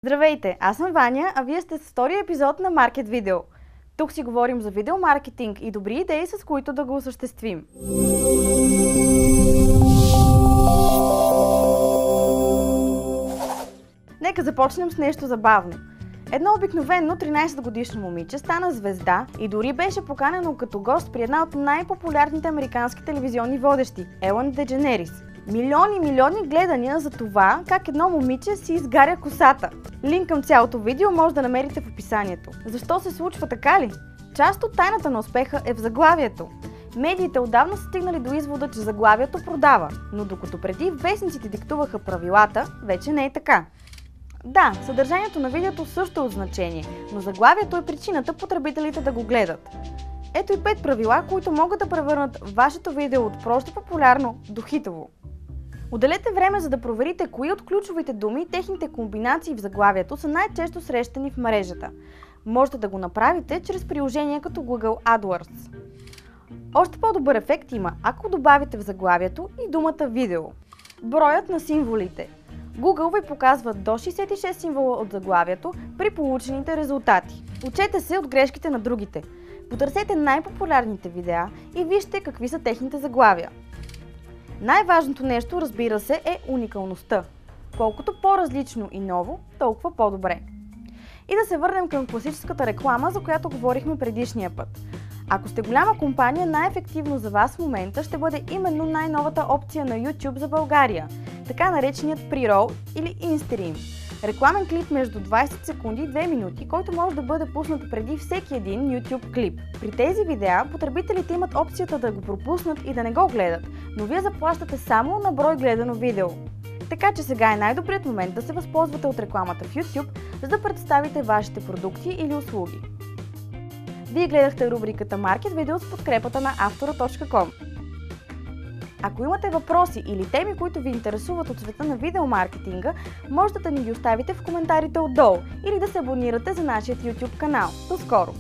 Здравейте, аз съм Ваня, а вие сте с втория епизод на Market Video. Тук си говорим за видеомаркетинг и добри идеи, с които да го осъществим. Нека започнем с нещо забавно. Едно обикновено 13-годишно момиче стана звезда и дори беше поканено като гост при една от най-популярните американски телевизионни водещи – Елън Дедженерис. Милиони гледания за това как едно момиче си изгаря косата. Линк към цялото видео може да намерите в описанието. Защо се случва така ли? Част от тайната на успеха е в заглавието. Медиите отдавна са стигнали до извода, че заглавието продава, но докато преди вестниците диктуваха правилата, вече не е така. Да, съдържанието на видеото също е от значение, но заглавието е причината потребителите да го гледат. Ето и 5 правила, които могат да превърнат вашето видео от просто популярно до хитово. Отделете време, за да проверите кои от ключовите думи и техните комбинации в заглавието са най-често срещани в мрежата. Можете да го направите чрез приложения като Google AdWords. Още по-добър ефект има, ако добавите в заглавието и думата видео. Броят на символите. Google ви показва до 66 символа от заглавието при получените резултати. Учете се от грешките на другите. Потърсете най-популярните видеа и вижте какви са техните заглавия. Най-важното нещо, разбира се, е уникалността. Колкото по-различно и ново, толкова по-добре. И да се върнем към класическата реклама, за която говорихме предишния път. Ако сте голяма компания, най-ефективно за вас в момента ще бъде именно най-новата опция на YouTube за България, така нареченият Pre-roll или InStream. Рекламен клип между 20 секунди и 2 минути, който може да бъде пуснат преди всеки един YouTube клип. При тези видеа потребителите имат опцията да го пропуснат и да не го гледат, но вие заплащате само на брой гледано видео. Така че сега е най-добрият момент да се възползвате от рекламата в YouTube, за да представите вашите продукти или услуги. Вие гледахте рубриката Market Video с подкрепата на Автора.com. Ако имате въпроси или теми, които ви интересуват от света на видеомаркетинга, можете да ни ги оставите в коментарите отдолу или да се абонирате за нашия YouTube канал. До скоро!